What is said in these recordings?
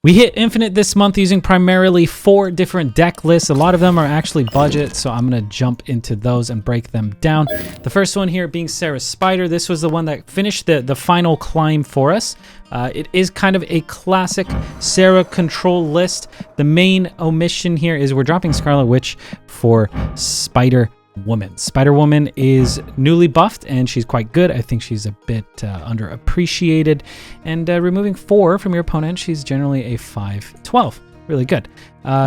We hit Infinite this month using primarily 4 different deck lists. A lot of them are actually budget, so I'm going to jump into those and break them down. The first one here being Sarah Spider. This was the one that finished the final climb for us. It is kind of a classic Sarah control list. The main omission here is we're dropping Scarlet Witch for Spider Woman. Spider Woman is newly buffed and she's quite good. I think she's a bit underappreciated. And removing 4 from your opponent, she's generally a 5/12. Really good.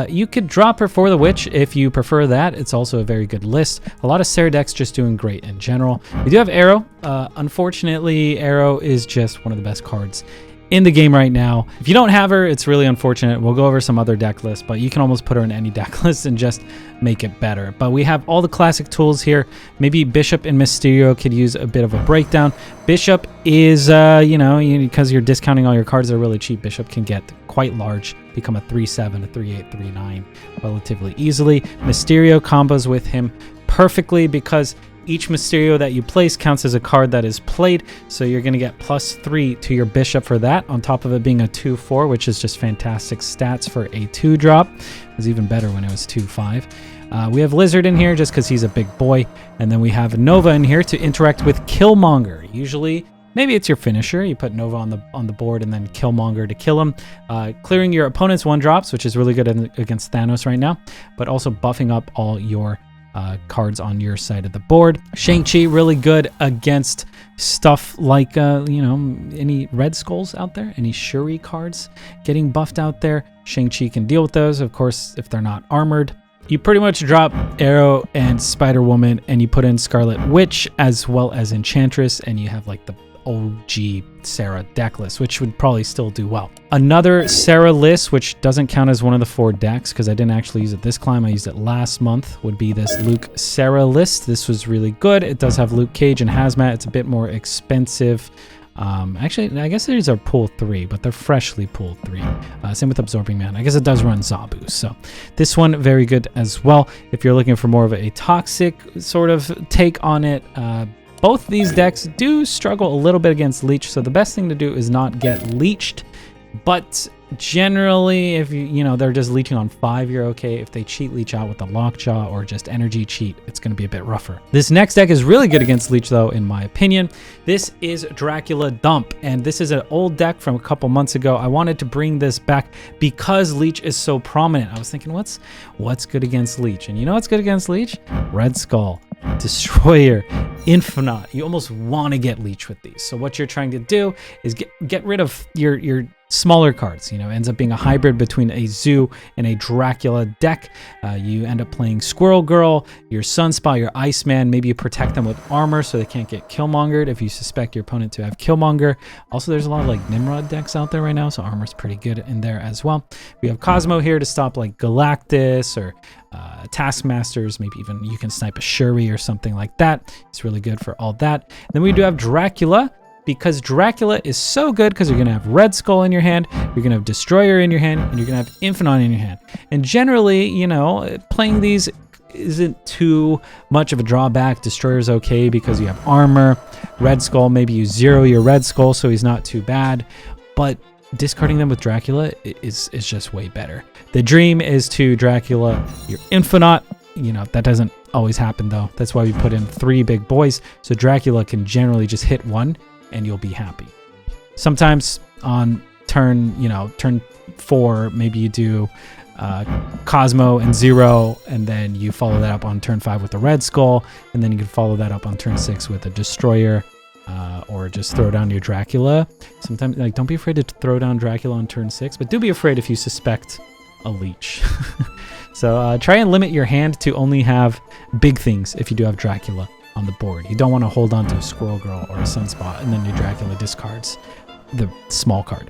You could drop her for the Witch if you prefer that. It's also a very good list. A lot of Sarah decks just doing great in general. We do have Arrow. Unfortunately, Arrow is just one of the best cards in the game right now. If you don't have her, it's really unfortunate. We'll go over some other deck lists, but you can almost put her in any deck list and just make it better. But we have all the classic tools here. Maybe Bishop and Mysterio could use a bit of a breakdown. Bishop is, because you're discounting all your cards that are really cheap, Bishop can get quite large, become a 3/7, a 3/8, 3/9 relatively easily. Mysterio combos with him perfectly because each Mysterio that you place counts as a card that is played, so you're going to get +3 to your Bishop for that, on top of it being a 2/4, which is just fantastic stats for a 2-drop. It was even better when it was 2/5. We have Lizard in here just because he's a big boy, and then we have Nova in here to interact with Killmonger. Usually, maybe it's your finisher. You put Nova on the board and then Killmonger to kill him, clearing your opponent's 1-drops, which is really good against Thanos right now, but also buffing up all your cards on your side of the board. Shang-Chi, really good against stuff like, any Red Skulls out there, any Shuri cards getting buffed out there. Shang-Chi can deal with those, of course, if they're not armored. You pretty much drop Arrow and Spider-Woman, and you put in Scarlet Witch as well as Enchantress, and you have like the OG Sarah deck list, which would probably still do well. Another Sarah list, which doesn't count as one of the 4 decks because I didn't actually use it this climb, I used it last month, would be this Luke Sarah list. This was really good. It does have Luke Cage and Hazmat. It's a bit more expensive. Actually, I guess these are pool 3, but they're freshly pool 3. Same with Absorbing Man. I guess it does run Zabu. So this one, very good as well. If you're looking for more of a toxic sort of take on it, both these decks do struggle a little bit against Leech, so the best thing to do is not get leeched. But generally, if they're just leeching on 5, you're okay. If they cheat leech out with the Lockjaw or just energy cheat, it's going to be a bit rougher. This next deck is really good against Leech, though, in my opinion. This is Dracula Dump, and this is an old deck from a couple months ago. I wanted to bring this back because Leech is so prominent. I was thinking, what's good against Leech? And you know what's good against Leech? Red Skull, Destroyer, Infinite. You almost want to get Leech with these. So what you're trying to do is get rid of your smaller cards. Ends up being a hybrid between a Zoo and a Dracula deck. You end up playing Squirrel Girl, your Sunspot, your Iceman. Maybe you protect them with armor so they can't get Killmongered if you suspect your opponent to have Killmonger. Also, there's a lot of like Nimrod decks out there right now, so armor's pretty good in there as well. We have Cosmo here to stop like Galactus or Taskmasters. Maybe even you can snipe a Shuri or something like that. It's really good for all that. And then we do have Dracula, because Dracula is so good because you're going to have Red Skull in your hand, you're going to have Destroyer in your hand, and you're going to have Infinite in your hand. And generally, playing these isn't too much of a drawback. Destroyer's okay because you have armor. Red Skull, maybe you zero your Red Skull, so he's not too bad. But discarding them with Dracula is just way better. The dream is to Dracula your Infinite. That doesn't always happen, though. That's why we put in 3 big boys, so Dracula can generally just hit 1, and you'll be happy. Sometimes on turn 4, maybe you do Cosmo and 0, and then you follow that up on turn 5 with the Red Skull, and then you can follow that up on turn 6 with a Destroyer, or just throw down your Dracula. Sometimes, don't be afraid to throw down Dracula on turn 6, but do be afraid if you suspect a Leech. So try and limit your hand to only have big things if you do have Dracula on the board. You don't want to hold on to a Squirrel Girl or a Sunspot, and then your Dracula discards the small card.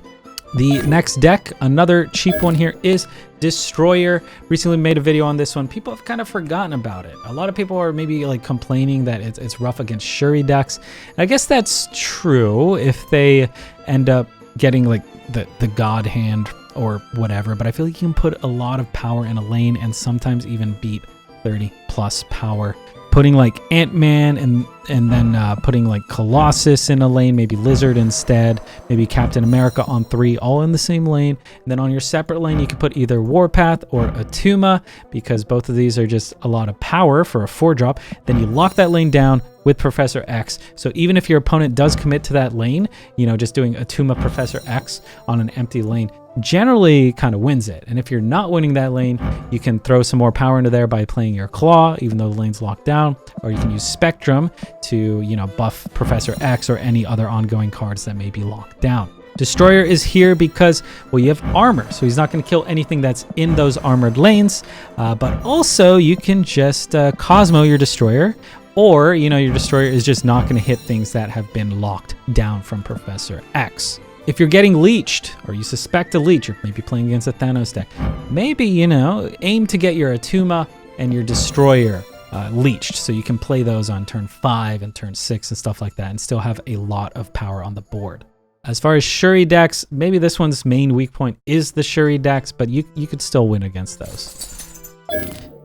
The next deck, another cheap one here, is Destroyer. Recently made a video on this one. People have kind of forgotten about it. A lot of people are maybe like complaining that it's rough against Shuri decks. I guess that's true if they end up getting like the God Hand or whatever, but I feel like you can put a lot of power in a lane and sometimes even beat 30 plus power putting like Ant-Man and then putting like Colossus in a lane, maybe Lizard instead, maybe Captain America on 3, all in the same lane. And then on your separate lane, you can put either Warpath or Attuma, because both of these are just a lot of power for a 4-drop. Then you lock that lane down with Professor X. So even if your opponent does commit to that lane, you know, just doing Attuma Professor X on an empty lane generally kind of wins it. And if you're not winning that lane, you can throw some more power into there by playing your Claw, even though the lane's locked down, or you can use Spectrum to, you know, buff Professor X or any other ongoing cards that may be locked down. Destroyer is here because, well, you have armor, so he's not going to kill anything that's in those armored lanes, but also you can just Cosmo your Destroyer, or, you know, your Destroyer is just not going to hit things that have been locked down from Professor X. If you're getting leeched, or you suspect a leech, you're maybe playing against a Thanos deck, maybe, you know, aim to get your Attuma and your Destroyer leeched, so you can play those on turn 5 and turn 6 and stuff like that, and still have a lot of power on the board. As far as Shuri decks, maybe this one's main weak point is the Shuri decks, but you could still win against those.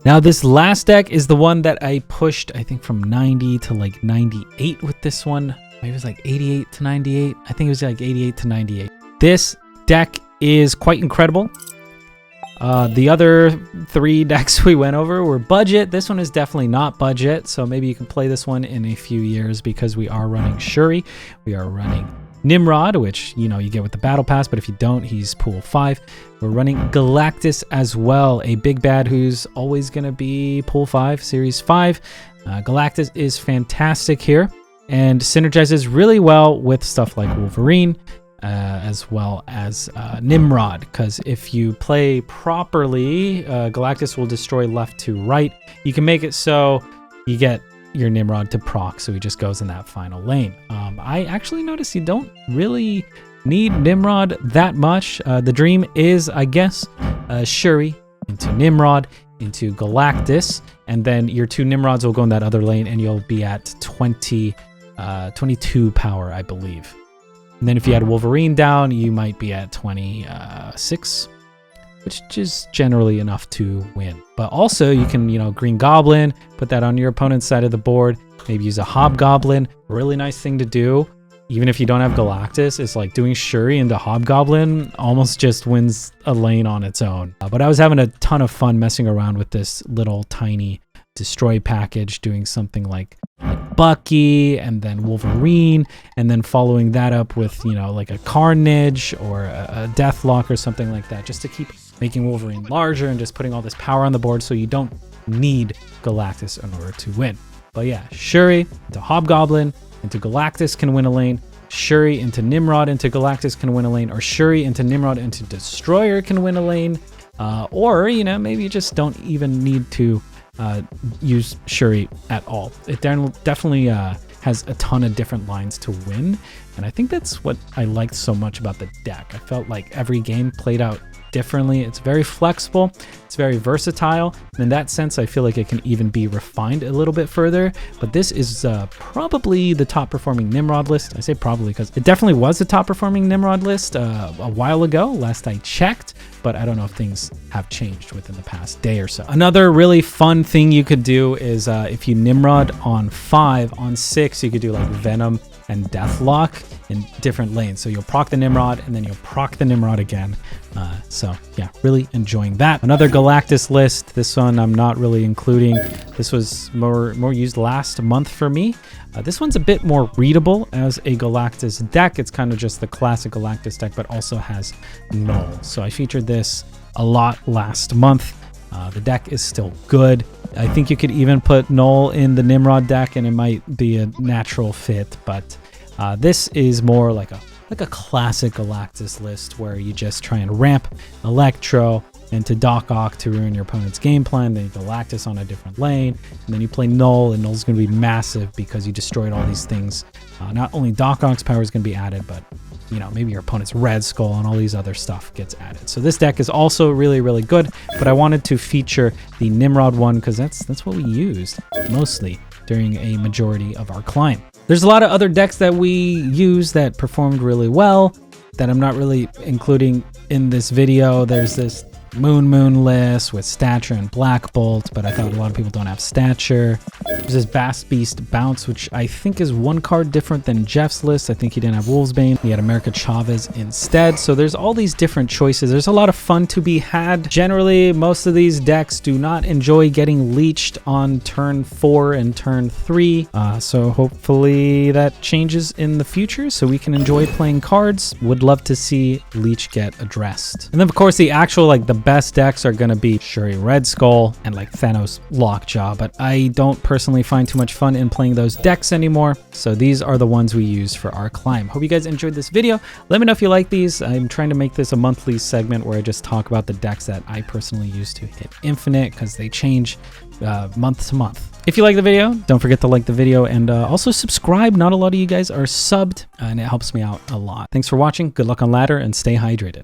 Now, this last deck is the one that I pushed, I think, from 90 to like 98 with this one. Maybe it was like 88 to 98. I think it was like 88 to 98. This deck is quite incredible. The other 3 decks we went over were budget. This one is definitely not budget, so maybe you can play this one in a few years, because we are running Shuri. We are running Nimrod, which, you know, you get with the battle pass, but if you don't, he's pool 5. We're running Galactus as well, a big bad who's always going to be pool 5, series 5. Galactus is fantastic here and synergizes really well with stuff like Wolverine, as well as Nimrod, because if you play properly, Galactus will destroy left to right. You can make it so you get your Nimrod to proc, so he just goes in that final lane. I actually noticed you don't really need Nimrod that much. The dream is, I guess, Shuri into Nimrod into Galactus, and then your 2 Nimrods will go in that other lane, and you'll be at 22 power, I believe. And then if you had Wolverine down, you might be at 26, which is generally enough to win. But also you can, you know, Green Goblin, put that on your opponent's side of the board, maybe use a Hobgoblin. A really nice thing to do, even if you don't have Galactus, is like doing Shuri into Hobgoblin almost just wins a lane on its own. But I was having a ton of fun messing around with this little tiny destroy package, doing something like Bucky and then Wolverine, and then following that up with, you know, like a Carnage or a Deathlock or something like that, just to keep making Wolverine larger and just putting all this power on the board, so you don't need Galactus in order to win. But yeah, Shuri into Hobgoblin into Galactus can win a lane. Shuri into Nimrod into Galactus can win a lane, or Shuri into Nimrod into Destroyer can win a lane. Or, you know, maybe you just don't even need to use Shuri at all. It definitely has a ton of different lines to win, and I think that's what I liked so much about the deck. I felt like every game played out differently. It's very flexible, it's very versatile, and in that sense I feel like it can even be refined a little bit further. But this is probably the top performing Nimrod list. I say probably because it definitely was the top performing Nimrod list a while ago, last I checked, but I don't know if things have changed within the past day or so. Another really fun thing you could do is if you Nimrod on 5, on 6 you could do like Venom and Deathlock in different lanes. So you'll proc the Nimrod and then you'll proc the Nimrod again. So yeah, really enjoying that. Another Galactus list. This one I'm not really including. This was more used last month for me. This one's a bit more readable as a Galactus deck. It's kind of just the classic Galactus deck, but also has Null. So I featured this a lot last month. The deck is still good. I think you could even put Null in the Nimrod deck and it might be a natural fit, but this is more like a classic Galactus list where you just try and ramp Electro into Doc Ock to ruin your opponent's game plan, then you Galactus on a different lane, and then you play Null, and Null's going to be massive because you destroyed all these things. Not only Doc Ock's power is going to be added, but you know, maybe your opponent's Red Skull and all these other stuff gets added. So this deck is also really, really good, but I wanted to feature the Nimrod one because that's what we used mostly during a majority of our climb. There's a lot of other decks that we use that performed really well that I'm not really including in this video. There's this Moon list with Stature and Black Bolt, but I thought a lot of people don't have Stature. There's this Bast Beast Bounce, which I think is one card different than Jeff's list. I think he didn't have Wolvesbane. He had America Chavez instead. So there's all these different choices. There's a lot of fun to be had. Generally, most of these decks do not enjoy getting leached on turn 4 and turn 3. So hopefully that changes in the future so we can enjoy playing cards. Would love to see leech get addressed. And then of course the actual like the best decks are going to be Shuri Redskull and like Thanos Lockjaw, but I don't personally find too much fun in playing those decks anymore. So these are the ones we use for our climb. Hope you guys enjoyed this video. Let me know if you like these. I'm trying to make this a monthly segment where I just talk about the decks that I personally use to hit infinite because they change month to month. If you like the video, don't forget to like the video and also subscribe. Not a lot of you guys are subbed and it helps me out a lot. Thanks for watching. Good luck on ladder and stay hydrated.